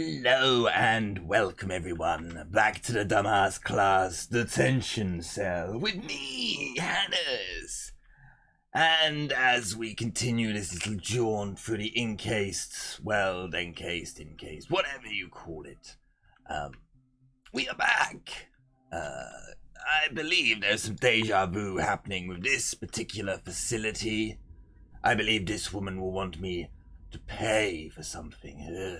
Hello and welcome everyone back to the dumbass class detention cell with me, Hannes. And as we continue this little jaunt through the encased, whatever you call it, we are back. I believe there's some deja vu happening with this particular facility. I believe this woman will want me to pay for something.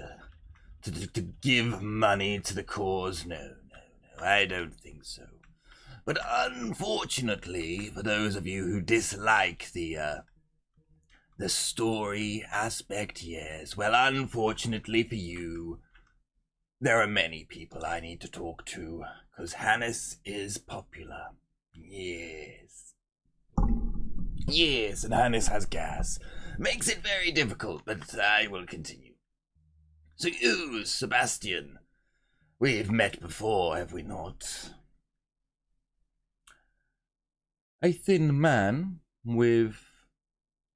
To give money to the cause? No, I don't think so. But unfortunately, for those of you who dislike the story aspect, yes, well, unfortunately for you, there are many people I need to talk to, because Hannes is popular. Yes, and Hannes has gas. Makes it very difficult, but I will continue. So you, Sebastian, we've met before, have we not? A thin man with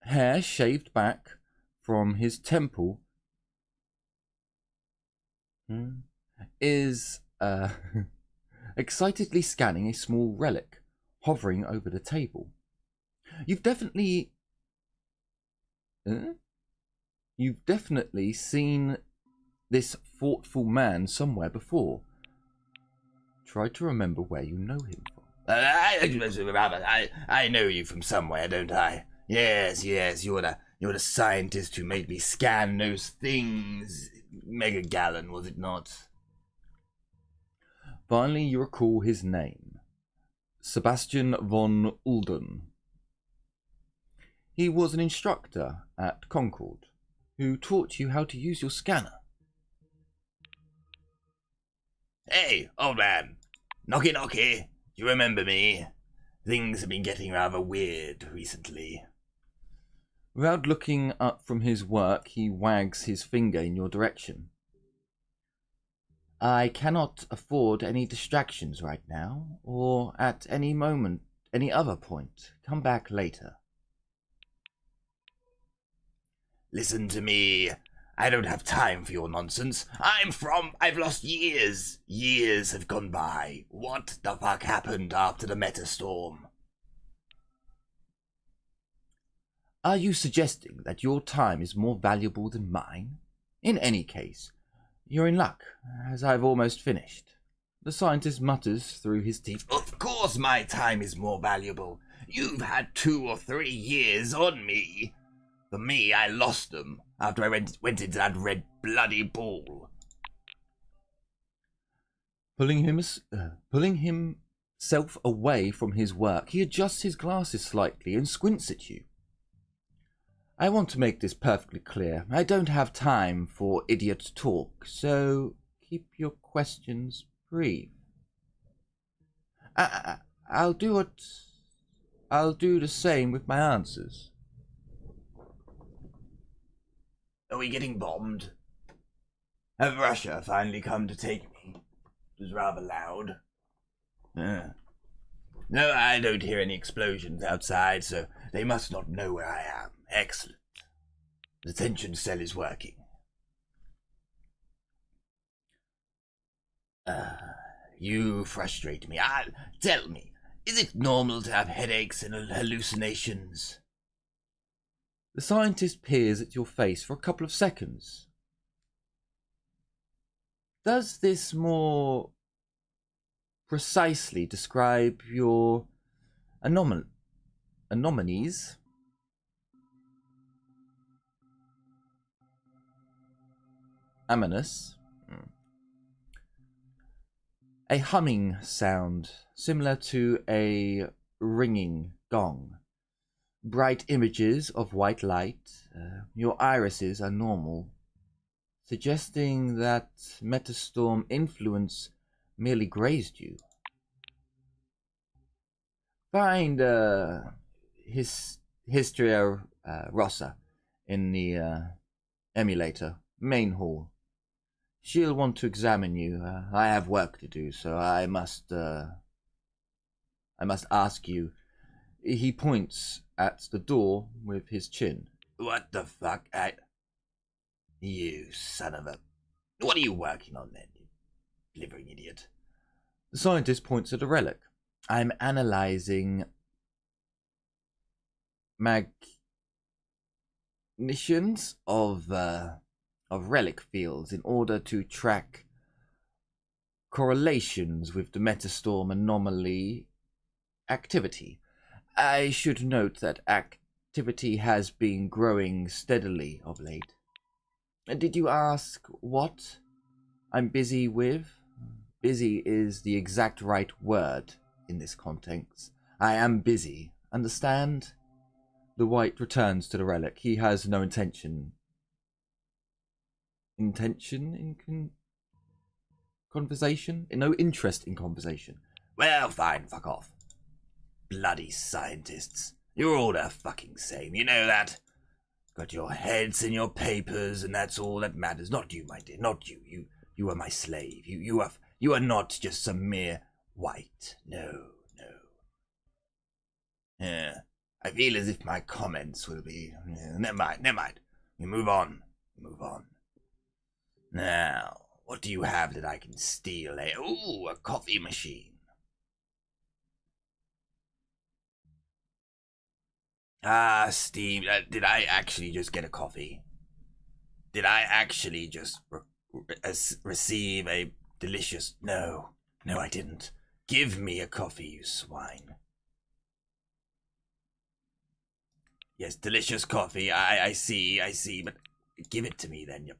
hair shaved back from his temple is excitedly scanning a small relic hovering over the table. You've definitely seen this thoughtful man somewhere before. Try to remember where you know him from. I know you from somewhere, don't I? Yes, you're the scientist who made me scan those things. Mega Gallon, was it not? Finally, you recall his name. Sebastian von Ulden. He was an instructor at Concord who taught you how to use your scanner. Hey, old man. Knocky. You remember me? Things have been getting rather weird recently. Without looking up from his work, he wags his finger in your direction. I cannot afford any distractions right now, or at any moment, any other point. Come back later. Listen to me. I don't have time for your nonsense. I've lost years. Years have gone by. What the fuck happened after the Metastorm? Are you suggesting that your time is more valuable than mine? In any case, you're in luck, as I've almost finished. The scientist mutters through his teeth. Of course my time is more valuable. You've had 2 or 3 years on me. For me, I lost them after I went into that red bloody ball. Pulling himself away from his work, he adjusts his glasses slightly and squints at you. I want to make this perfectly clear. I don't have time for idiot talk, so keep your questions brief. I'll do the same with my answers. Are we getting bombed? Have Russia finally come to take me? It was rather loud. No, I don't hear any explosions outside, so they must not know where I am. Excellent. The detention cell is working. You frustrate me. Tell me, is it normal to have headaches and hallucinations? The scientist peers at your face for a couple of seconds. Does this more precisely describe your anomalies? Ominous. A humming sound similar to a ringing gong. Bright images of white light. Your irises are normal, suggesting that Metastorm influence merely grazed you. Find Henrietta Rosa in the emulator, main hall. She'll want to examine you. I have work to do, so I must ask you. He points at the door with his chin. What the fuck? You son of a... What are you working on then, you blithering idiot? The scientist points at a relic. I'm analysing magnitions of relic fields in order to track correlations with the Metastorm anomaly activity. I should note that activity has been growing steadily of late. Did you ask what I'm busy with? Busy is the exact right word in this context. I am busy. Understand? The White returns to the relic. He has no intention in conversation? No interest in conversation. Well, fine, fuck off. Bloody scientists. You're all the fucking same, you know that? Got your heads in your papers, and that's all that matters. Not you, my dear, not you. You are my slave. You are not just some mere white. No. Yeah. I feel as if my comments will be... Never mind. We move on. Now, what do you have that I can steal? Ooh, a coffee machine. Ah, Steve, did I actually just get a coffee? Did I actually just receive a delicious... No, I didn't. Give me a coffee, you swine. Yes, delicious coffee, I see, but give it to me then, you...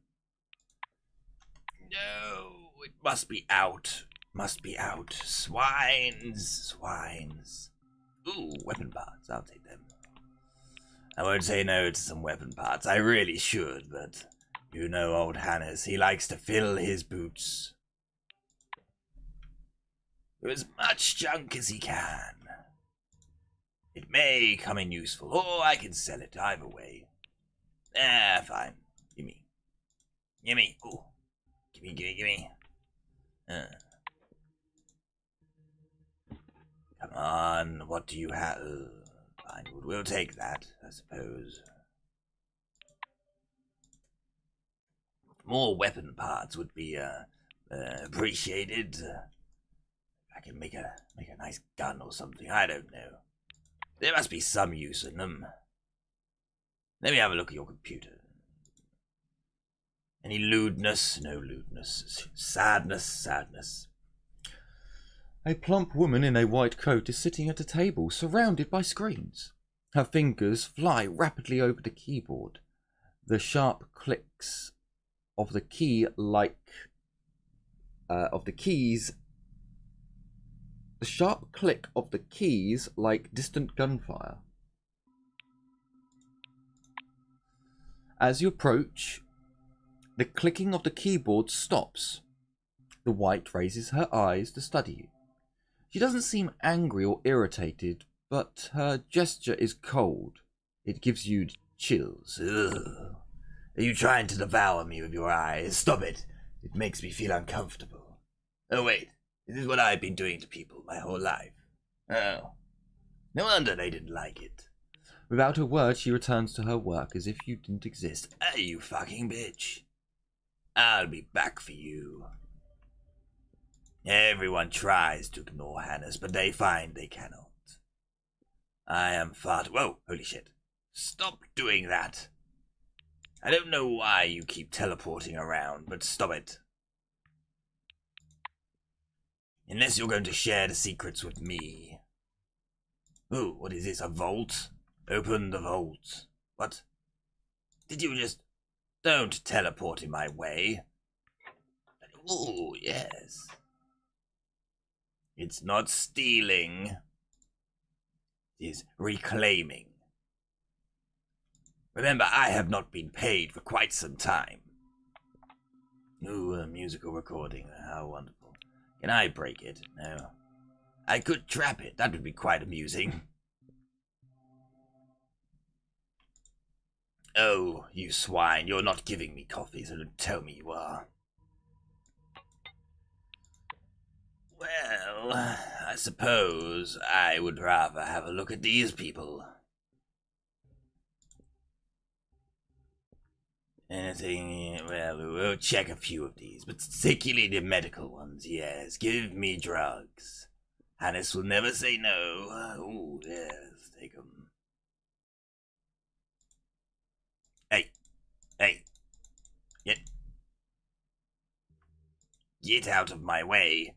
No, it must be out. Swines. Ooh, weapon parts, I'll take them. I won't say no to some weapon parts, I really should, but you know old Hannes, he likes to fill his boots with as much junk as he can. It may come in useful, or I can sell it either way. Fine. Gimme. Ooh. Gimme. Come on, what do you have? Fine, we'll take that, I suppose. More weapon parts would be appreciated. I can make a nice gun or something, I don't know. There must be some use in them. Let me have a look at your computer. Any lewdness? No lewdness. Sadness. A plump woman in a white coat is sitting at a table surrounded by screens. Her fingers fly rapidly over the keyboard. The sharp clicks of the keys like distant gunfire. As you approach, the clicking of the keyboard stops. The White raises her eyes to study you. She doesn't seem angry or irritated, but her gesture is cold. It gives you chills. Ugh. Are you trying to devour me with your eyes? Stop it. It makes me feel uncomfortable. Oh wait, this is what I've been doing to people my whole life. Oh. No wonder they didn't like it. Without a word, she returns to her work as if you didn't exist. Hey, you fucking bitch. I'll be back for you. Everyone tries to ignore Hannes, but they find they cannot. I am far... Whoa, holy shit. Stop doing that. I don't know why you keep teleporting around, but stop it. Unless you're going to share the secrets with me. Ooh, what is this, a vault? Open the vault. What? Did you just... Don't teleport in my way. Ooh, yes. It's not stealing. It is reclaiming. Remember, I have not been paid for quite some time. Ooh, a musical recording. How wonderful. Can I break it? No. I could trap it. That would be quite amusing. Oh, you swine. You're not giving me coffee, so don't tell me you are. Well, I suppose I would rather have a look at these people. Anything? Well, we'll check a few of these, but particularly the medical ones, yes. Give me drugs. Hannes will never say no. Oh, yes, take them. Hey, get out of my way.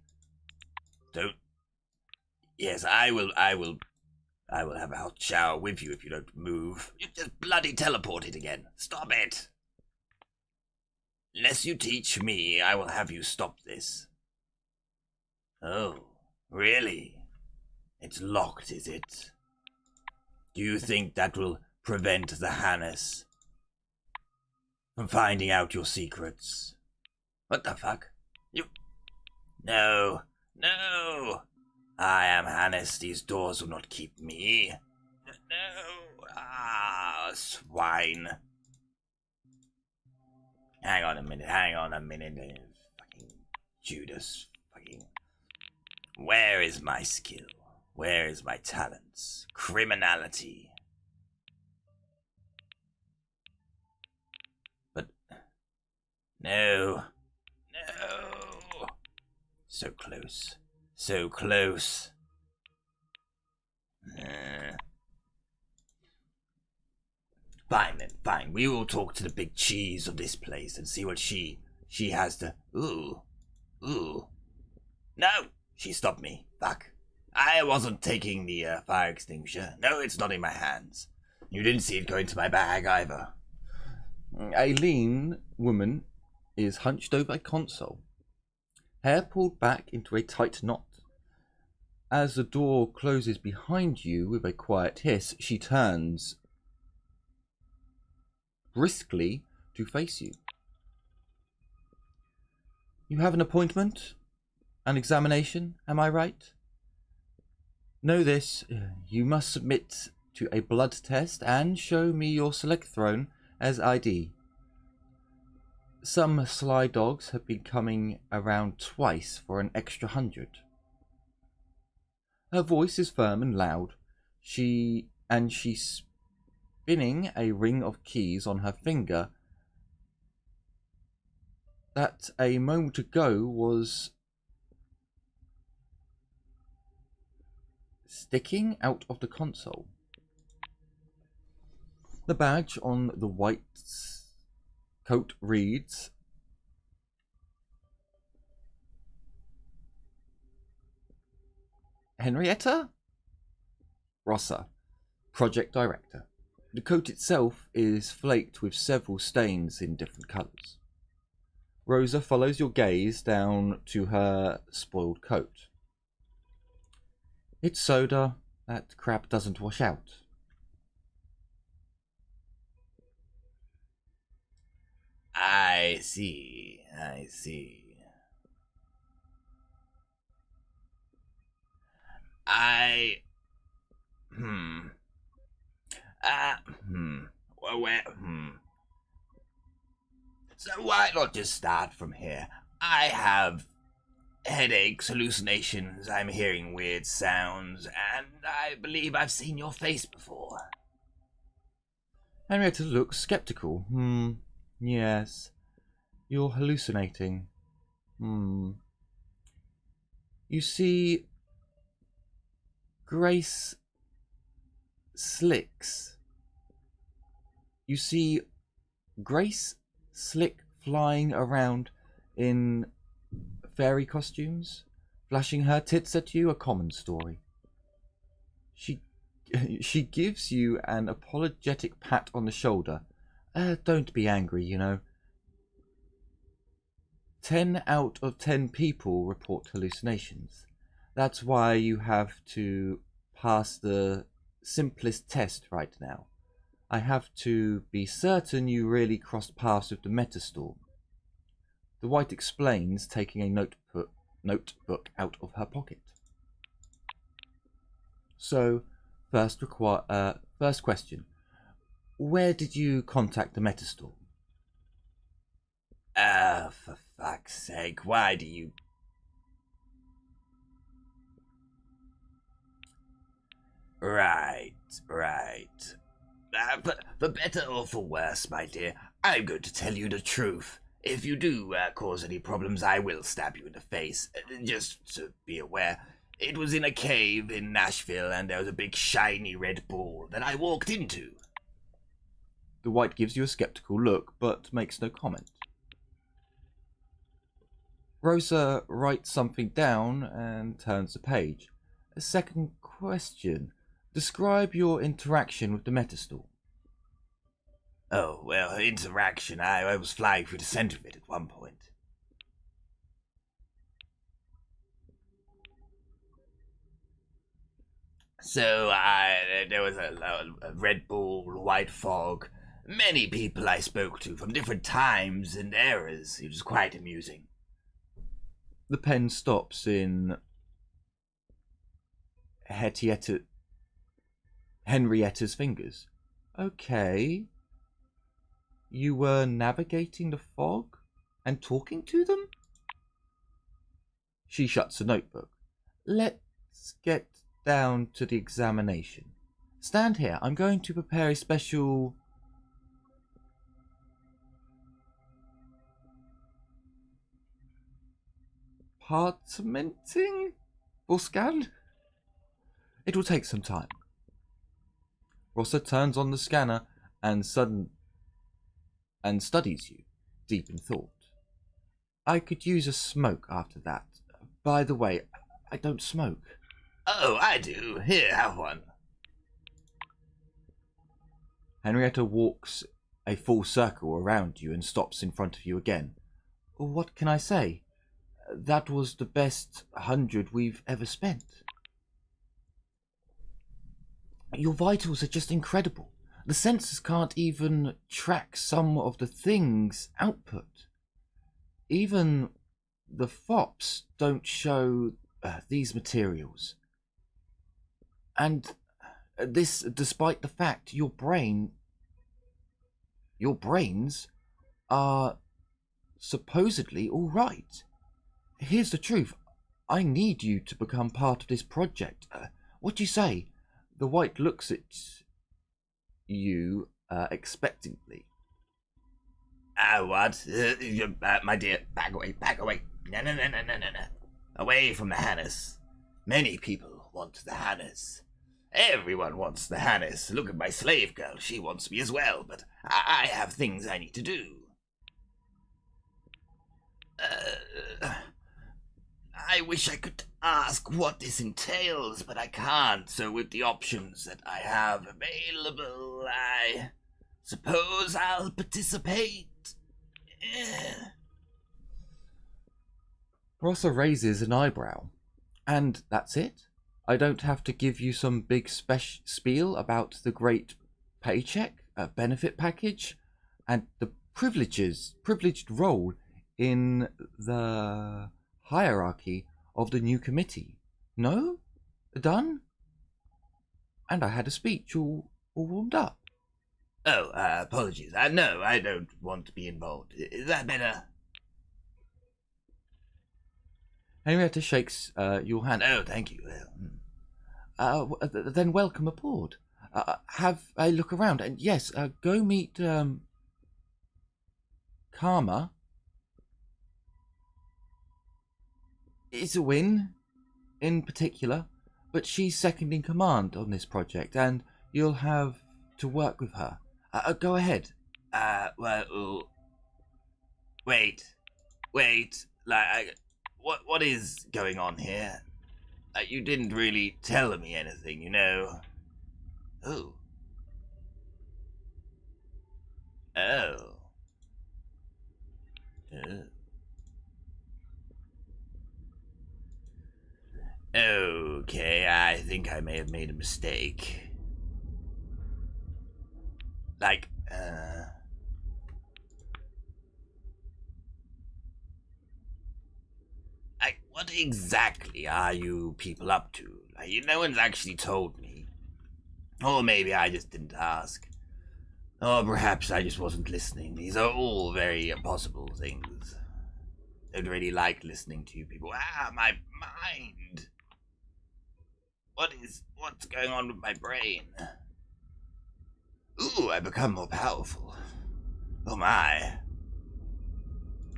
Don't. Yes, I will have a hot shower with you if you don't move. You just bloody teleported again. Stop it. Unless you teach me, I will have you stop this. Oh, really? It's locked, is it? Do you think that will prevent the Hannes from finding out your secrets? What the fuck? You... No. I am Hannes. These doors will not keep me. No. Ah, swine. Hang on a minute. Fucking Judas. Fucking... Where is my skill? Where is my talents? Criminality. But... No. So close. Fine then, fine. We will talk to the big cheese of this place and see what she has to... Ooh. No! She stopped me. Fuck. I wasn't taking the fire extinguisher. No, it's not in my hands. You didn't see it go into my bag either. A lean woman is hunched over a console, hair pulled back into a tight knot. As the door closes behind you with a quiet hiss, she turns briskly to face you. You have an appointment? An examination, am I right? Know this, you must submit to a blood test and show me your select throne as ID. Some sly dogs have been coming around twice for an extra 100. Her voice is firm and loud. She's spinning a ring of keys on her finger that a moment ago was sticking out of the console. The badge on the white coat reads Henrietta? Rosa, project director. The coat itself is flaked with several stains in different colours. Rosa follows your gaze down to her spoiled coat. It's soda. That crap doesn't wash out. I see. So why not just start from here? I have headaches, hallucinations, I'm hearing weird sounds, and I believe I've seen your face before. Henrietta looks skeptical. Yes. You're hallucinating. You see, Grace Slicks. You see Grace Slick flying around in fairy costumes, flashing her tits at you, a common story. She gives you an apologetic pat on the shoulder. Don't be angry, you know. 10 out of 10 people report hallucinations. That's why you have to pass the simplest test right now. I have to be certain you really crossed paths with the Metastorm. The White explains, taking a notebook out of her pocket. So, first question. Where did you contact the Metastorm? For fuck's sake, why do you... Right. For better or for worse, my dear, I'm going to tell you the truth. If you do cause any problems, I will stab you in the face. Just to be aware, it was in a cave in Nashville, and there was a big shiny red ball that I walked into. The White gives you a skeptical look, but makes no comment. Rosa writes something down and turns the page. A second question. Describe your interaction with the Metastore. Oh, well, interaction. I was flying through the center of it at one point. So, there was a red ball, white fog, many people I spoke to from different times and eras. It was quite amusing. The pen stops in Henrietta's fingers. Okay. You were navigating the fog and talking to them? She shuts the notebook. Let's get down to the examination. Stand here. I'm going to prepare a special... Parchmenting? Or scan? It will take some time. Rosa turns on the scanner and studies you, deep in thought. I could use a smoke after that. By the way, I don't smoke. Oh, I do. Here, have one. Henrietta walks a full circle around you and stops in front of you again. What can I say? That was the best 100 we've ever spent. Your vitals are just incredible. The sensors can't even track some of the things output. Even the FOPs don't show these materials. And this despite the fact your brains are supposedly all right. Here's the truth. I need you to become part of this project. What do you say? The White looks at you expectantly. What? My dear, back away. No. Away from the Hannes. Many people want the Hannes. Everyone wants the Hannes. Look at my slave girl. She wants me as well, but I have things I need to do. I wish I could ask what this entails, but I can't. So with the options that I have available, I suppose I'll participate. Rosa raises an eyebrow. And that's it? I don't have to give you some big spiel about the great paycheck, benefit package, and the privileged role in the hierarchy of the new committee. No? Done? And I had a speech all warmed up. Oh, apologies. No, I don't want to be involved. Is that better? Henrietta shakes your hand. Oh, thank you. Then welcome aboard. Have a look around. And yes, go meet Karma. It's a win, in particular, but she's second in command on this project, and you'll have to work with her. Go ahead. Wait. What is going on here? You didn't really tell me anything, you know. Oh. Okay, I think I may have made a mistake. What exactly are you people up to? No one's actually told me. Or maybe I just didn't ask. Or perhaps I just wasn't listening. These are all very possible things. I don't really like listening to you people. My mind. What's going on with my brain? Ooh, I become more powerful. Oh my.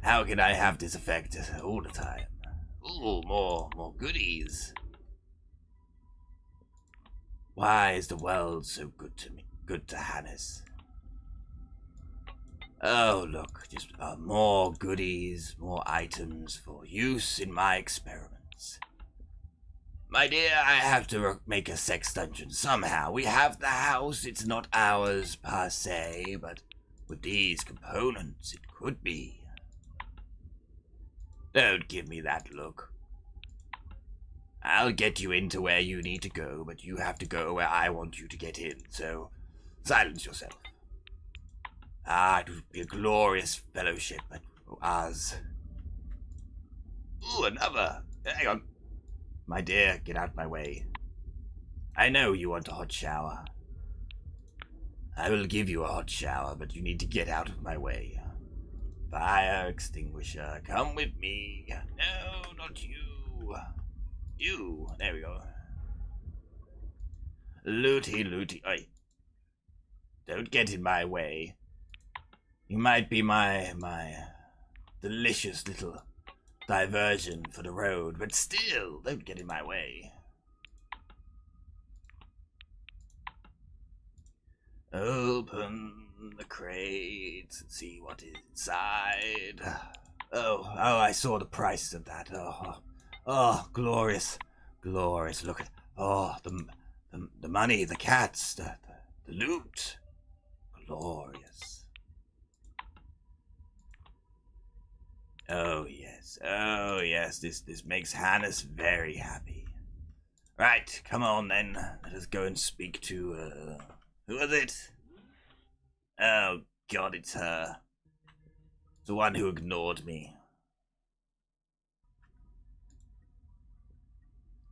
How can I have this effect all the time? Ooh, more goodies. Why is the world so good to me? Good to Hannes. Oh, look, just more goodies, more items for use in my experiments. My dear, I have to make a sex dungeon somehow. We have the house, it's not ours per se, but with these components, it could be. Don't give me that look. I'll get you into where you need to go, but you have to go where I want you to get in, so silence yourself. It would be a glorious fellowship at Oz. Ooh, another. Hang on. My dear, get out my way. I know you want a hot shower. I will give you a hot shower, but you need to get out of my way. Fire extinguisher, come with me. No, not you. You. There we go. Looty. Oi. Don't get in my way. You might be my delicious little diversion for the road, but still, don't get in my way. Open the crates and see what is inside. Oh, I saw the prices of that. Oh, glorious. Look at, the money, the cats, the loot. Glorious. Oh yes, this makes Hannes very happy. Right, come on then, let us go and speak to, who is it? Oh God, it's her. The one who ignored me.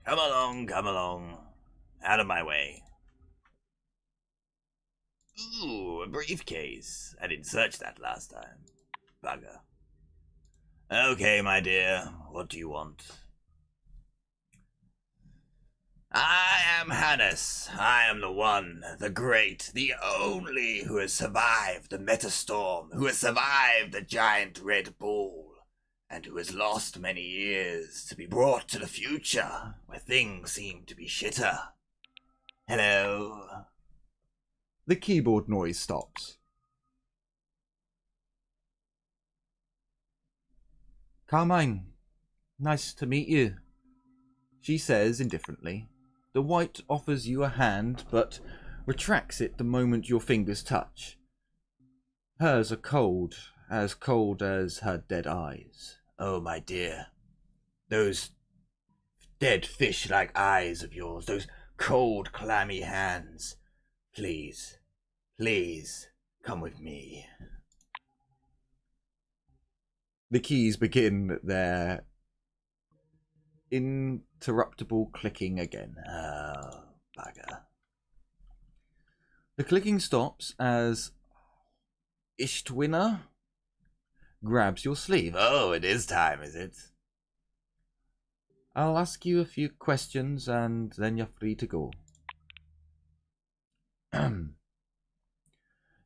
Come along, out of my way. Ooh, a briefcase. I didn't search that last time. Bugger. Okay, my dear, what do you want? I am Hannes. I am the one, the great, the only who has survived the metastorm, who has survived the giant red ball, and who has lost many years to be brought to the future, where things seem to be shitter. Hello? The keyboard noise stops. Carmine, nice to meet you, she says indifferently. The white offers you a hand, but retracts it the moment your fingers touch. Hers are cold as her dead eyes. Oh, my dear. Those dead fish-like eyes of yours, those cold, clammy hands. Please, come with me. The keys begin their interruptible clicking again. Oh, bugger. The clicking stops as Ishtwina grabs your sleeve. Oh, it is time, is it? I'll ask you a few questions and then you're free to go.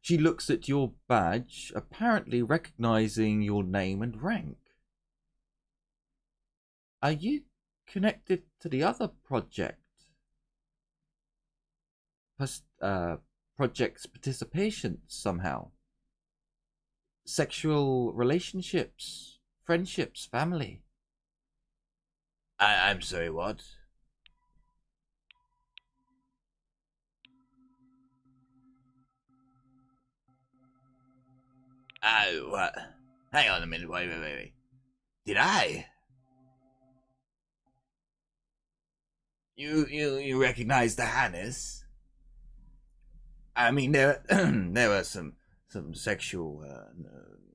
She looks at your badge, apparently recognizing your name and rank. Are you connected to the other project? Project's participation somehow? Sexual relationships, friendships, family? I'm sorry, what? Oh, what? Hang on a minute, wait. Did I? You recognize the Hannes? I mean, there were some sexual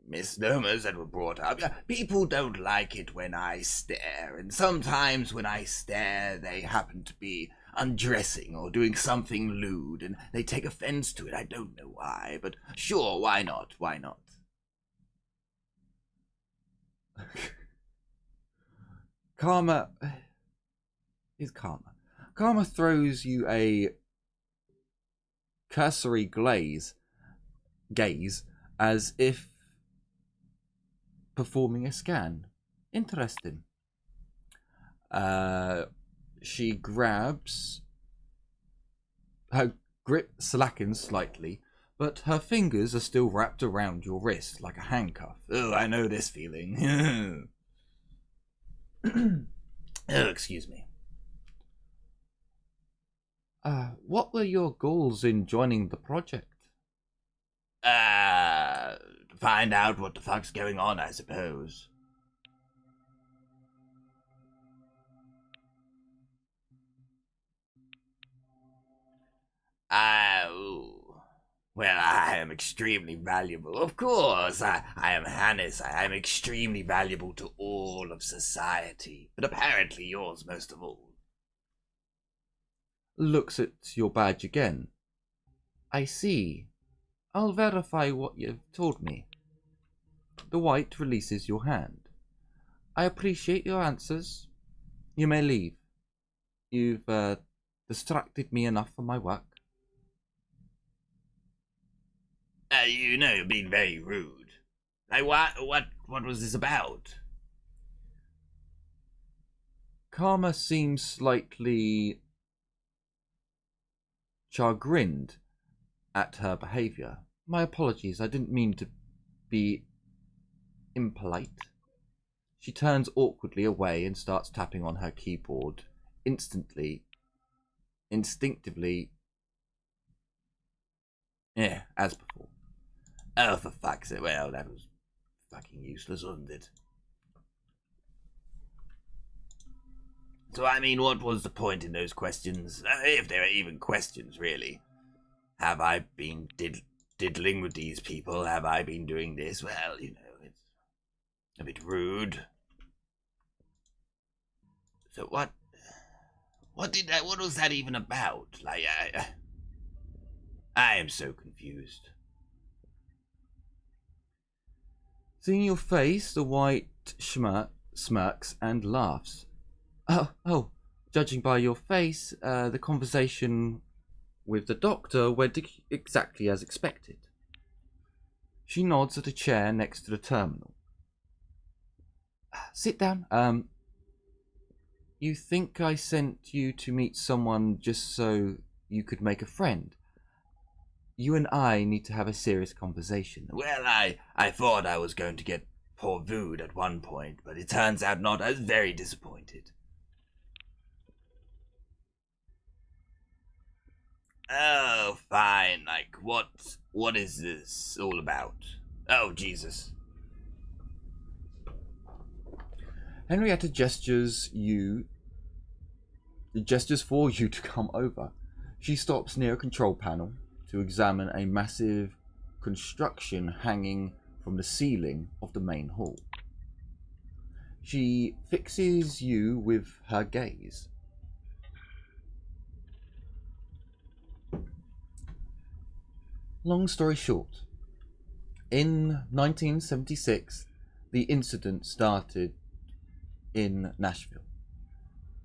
misnomers that were brought up. People don't like it when I stare, and sometimes when I stare, they happen to be undressing or doing something lewd, and they take offense to it. I don't know why, but sure, why not? Karma is Karma. Karma throws you a cursory gaze as if performing a scan. Interesting. She grabs... Her grip slackens slightly, but her fingers are still wrapped around your wrist like a handcuff. Oh, I know this feeling. Oh, excuse me. What were your goals in joining the project? Find out what the fuck's going on, I suppose. Well, I am extremely valuable. Of course, I am Hannes. I am extremely valuable to all of society, but apparently yours most of all. Looks at your badge again. I see. I'll verify what you've told me. The white releases your hand. I appreciate your answers. You may leave. You've distracted me enough from my work. You know, you're being very rude. Like, what was this about? Karma seems slightly chagrined at her behaviour. My apologies, I didn't mean to be impolite. She turns awkwardly away and starts tapping on her keyboard. Instinctively, as before. Oh, for fuck's sake. Well, that was fucking useless, wasn't it? So, I mean, what was the point in those questions? If they were even questions, really. Have I been diddling with these people? Have I been doing this? Well, you know, it's a bit rude. So what was that even about? Like, I am so confused. Seeing your face, the white smirks and laughs. Oh, judging by your face, the conversation with the doctor went exactly as expected. She nods at a chair next to the terminal. Sit down. You think I sent you to meet someone just so you could make a friend? You and I need to have a serious conversation. Well, I thought I was going to get pourvued at one point, but it turns out not. I was very disappointed. Oh, fine. Like, what is this all about? Oh, Jesus. Henrietta gestures for you to come over. She stops near a control panel to examine a massive construction hanging from the ceiling of the main hall. She fixes you with her gaze. Long story short, in 1976, the incident started in Nashville.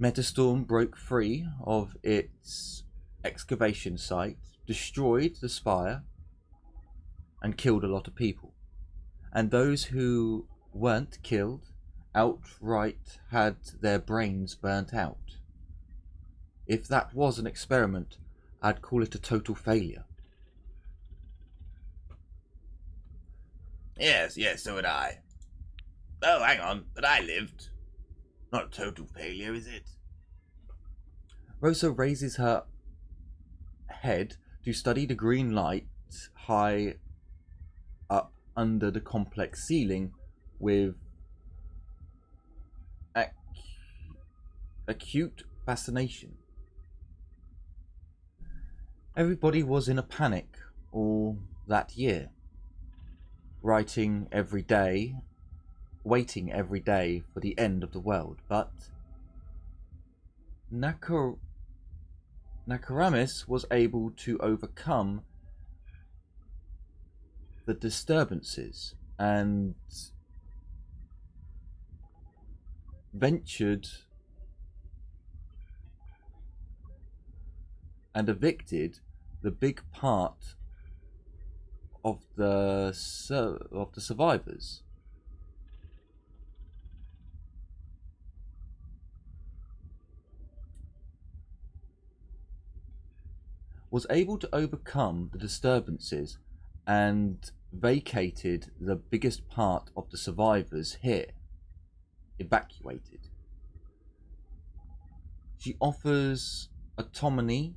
Metastorm broke free of its excavation site, destroyed the spire, and killed a lot of people. And those who weren't killed outright had their brains burnt out. If that was an experiment, I'd call it a total failure. Yes, so would I. Oh, hang on, but I lived. Not a total failure, is it? Rosa raises her head to study the green light high up under the complex ceiling with acute fascination. Everybody was in a panic all that year, waiting every day for the end of the world, but Nakaramis was able to overcome the disturbances and ventured and evicted the big part of the survivors. Was able to overcome the disturbances and vacated the biggest part of the survivors here, evacuated. She offers autonomy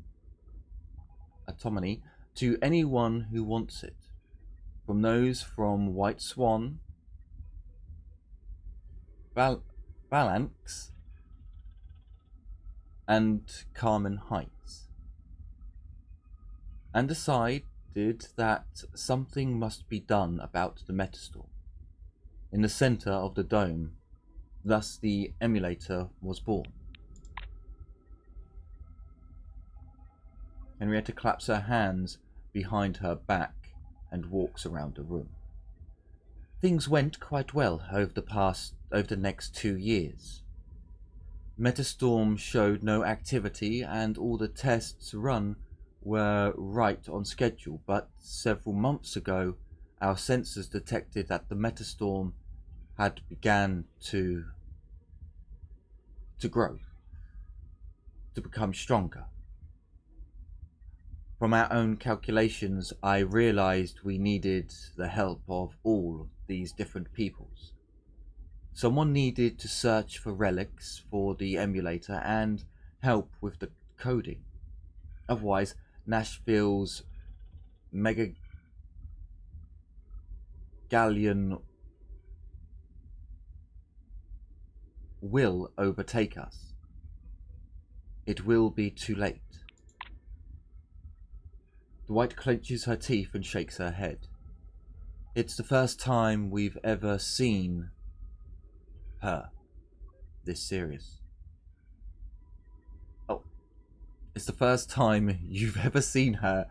to anyone who wants it, from those from White Swan, Phalanx, and Carmen Heights, and decided that something must be done about the Metastorm in the center of the dome. Thus the emulator was born. Henrietta claps her hands behind her back and walks around the room. Things went quite well over the next 2 years. Metastorm showed no activity and all the tests run were right on schedule, but several months ago our sensors detected that the Metastorm had began to grow, to become stronger. From our own calculations, I realized we needed the help of all these different peoples. Someone needed to search for relics for the emulator and help with the coding. Otherwise, Nashville's Mega Galleon will overtake us. It will be too late. The White clenches her teeth and shakes her head. It's the first time we've ever seen her this serious. Oh, it's the first time you've ever seen her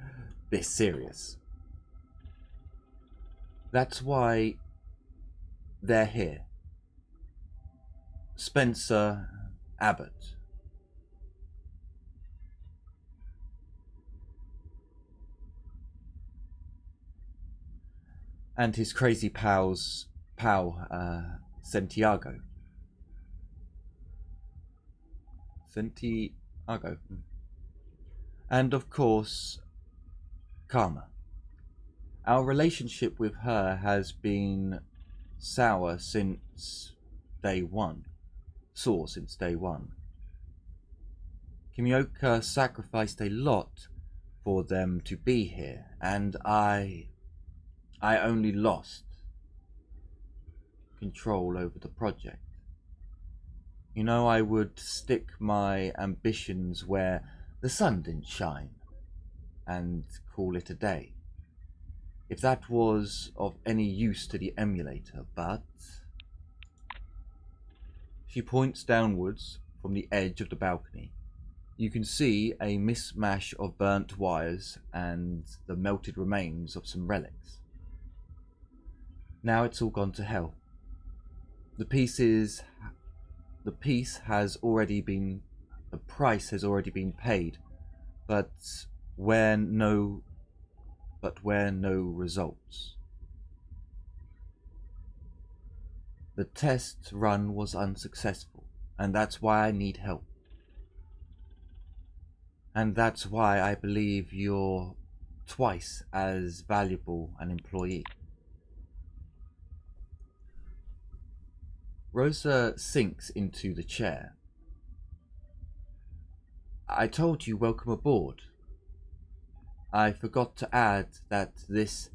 this serious. That's why they're here. Spencer Abbott. And his crazy pal, Santiago. And of course, Karma. Our relationship with her has been sour since day one. Sore since day one. Kimioka sacrificed a lot for them to be here, and I only lost control over the project. You know, I would stick my ambitions where the sun didn't shine and call it a day, if that was of any use to the emulator, but... She points downwards from the edge of the balcony. You can see a mishmash of burnt wires and the melted remains of some relics. Now it's all gone to hell. The price has already been paid, but where no results. The test run was unsuccessful, and that's why I need help. And that's why I believe you're twice as valuable an employee. Rosa sinks into the chair. I told you welcome aboard. I forgot to add that this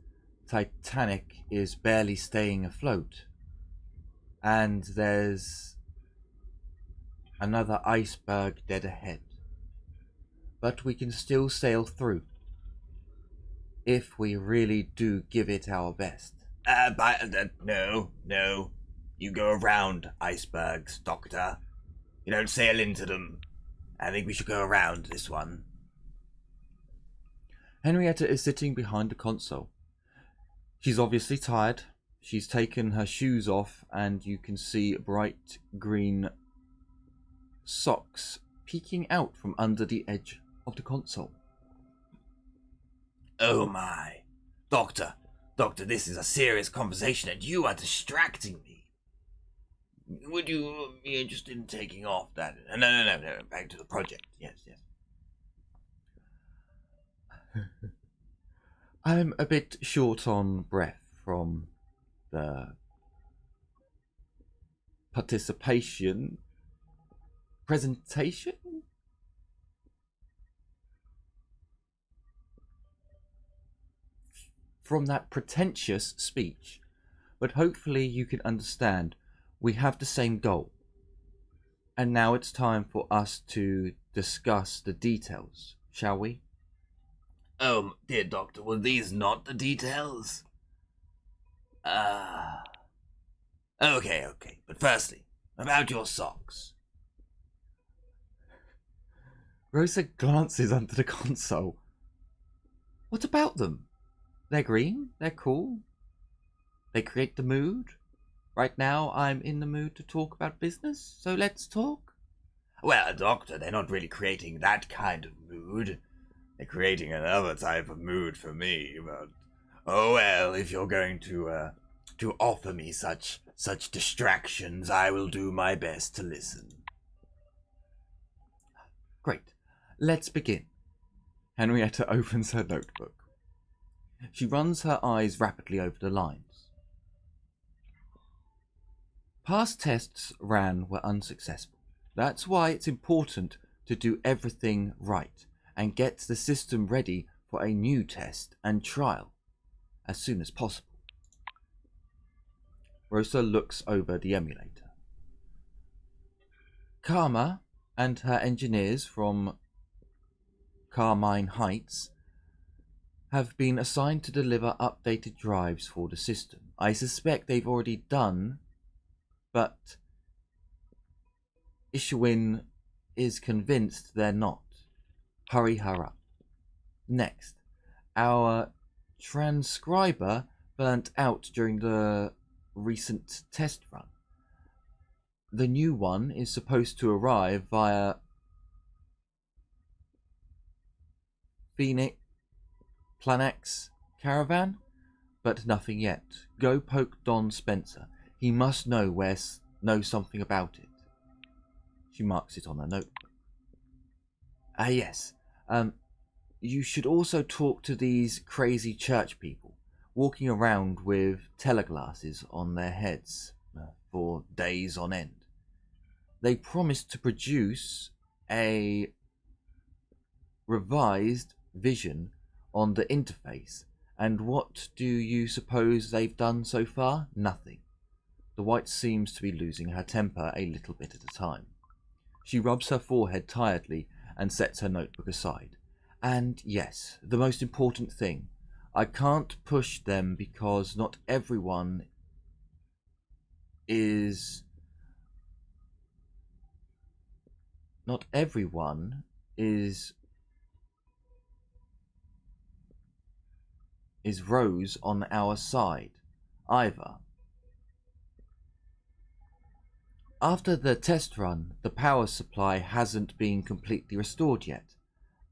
Titanic is barely staying afloat. And there's another iceberg dead ahead. But we can still sail through, if we really do give it our best. No. You go around icebergs, Doctor. You don't sail into them. I think we should go around this one. Henrietta is sitting behind the console. She's obviously tired. She's taken her shoes off and you can see bright green socks peeking out from under the edge of the console. Oh my. Doctor, Doctor, this is a serious conversation and you are distracting me. Would you be interested in taking off that? No. Back to the project. Yes. I'm a bit short on breath from the presentation? From that pretentious speech. But hopefully you can understand we have the same goal. And now it's time for us to discuss the details, shall we? Oh, dear Doctor, were these not the details? Okay. But firstly, about your socks. Rosa glances under the console. What about them? They're green, they're cool. They create the mood. Right now, I'm in the mood to talk about business, so let's talk. Well, Doctor, they're not really creating that kind of mood. They're creating another type of mood for me, but... Oh well, if you're going to offer me such distractions, I will do my best to listen. Great. Let's begin. Henrietta opens her notebook. She runs her eyes rapidly over the lines. Past tests ran were unsuccessful. That's why it's important to do everything right and get the system ready for a new test and trial as soon as possible. Rosa looks over the emulator. Karma and her engineers from Carmine Heights have been assigned to deliver updated drives for the system. I suspect they've already done, but Ishwin is convinced they're not. Hurry her up. Next, our transcriber burnt out during the recent test run. The new one is supposed to arrive via Phoenix Planex caravan, but nothing yet. Go poke Don Spencer. He must know something about it. She marks it on her notebook. Yes. You should also talk to these crazy church people walking around with teleglasses on their heads for days on end. They promised to produce a revised vision on the interface, and what do you suppose they've done so far? Nothing. The White seems to be losing her temper a little bit at a time. She rubs her forehead tiredly and sets her notebook aside. And yes, the most important thing, I can't push them because not everyone is Rose on our side either. After the test run, the power supply hasn't been completely restored yet,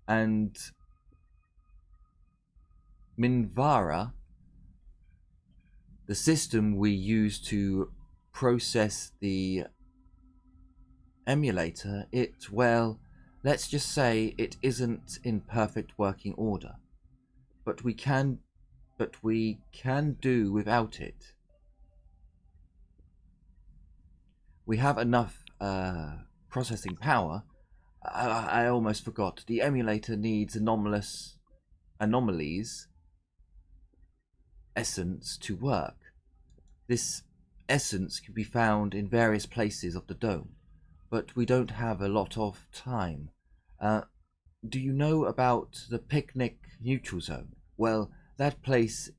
and Minvara, the system we use to process the emulator, let's just say it isn't in perfect working order. But we can do without it. We have enough processing power. I almost forgot. The emulator needs anomalies essence to work. This essence can be found in various places of the dome, but we don't have a lot of time. Do you know about the picnic neutral zone? Well, that place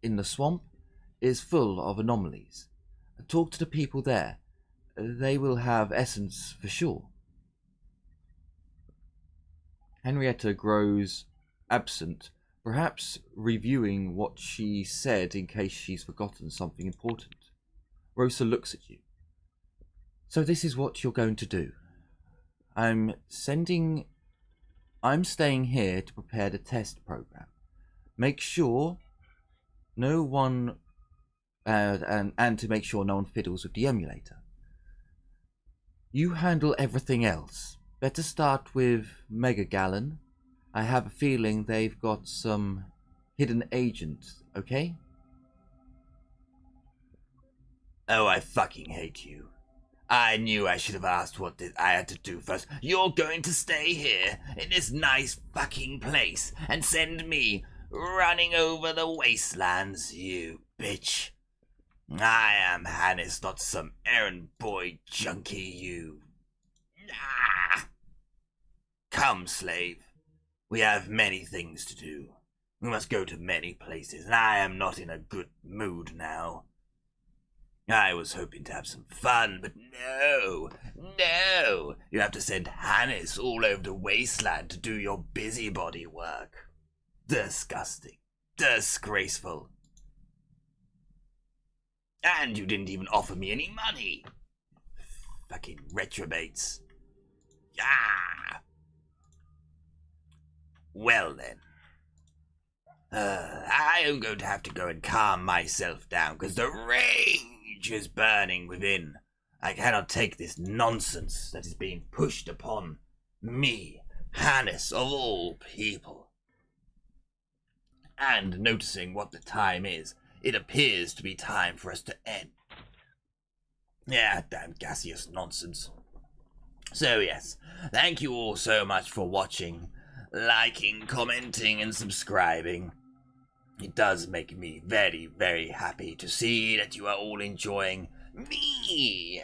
in the swamp is full of anomalies. Talk to the people there. They will have essence for sure. Henrietta grows absent, perhaps reviewing what she said in case she's forgotten something important. Rosa looks at you. So this is what you're going to do. I'm staying here to prepare the test program. Make sure no one, and to make sure no one fiddles with the emulator. You handle everything else. Better start with Mega Gallon. I have a feeling they've got some hidden agent, okay? Oh, I fucking hate you. I knew I should have asked what I had to do first. You're going to stay here in this nice fucking place and send me running over the wastelands, you bitch. I am Hannes, not some errand boy junkie, you. Ah! Come, slave. We have many things to do. We must go to many places, and I am not in a good mood now. I was hoping to have some fun, but no. You have to send Hannes all over the wasteland to do your busybody work. Disgusting. Disgraceful. And you didn't even offer me any money. Fucking retrobates. Yeah. Well then. I am going to have to go and calm myself down, because the rage is burning within. I cannot take this nonsense that is being pushed upon me, Hannes of all people. And noticing what the time is, it appears to be time for us to end. Yeah, damn gaseous nonsense. So yes, thank you all so much for watching, liking, commenting, and subscribing. It does make me very, very happy to see that you are all enjoying me.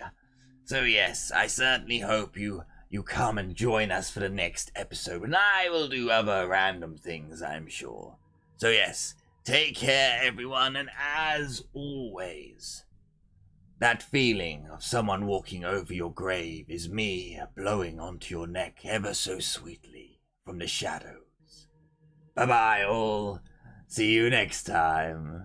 So yes, I certainly hope you come and join us for the next episode, and I will do other random things, I'm sure. So yes, take care everyone, and as always, that feeling of someone walking over your grave is me blowing onto your neck ever so sweetly from the shadows. Bye-bye all. See you next time.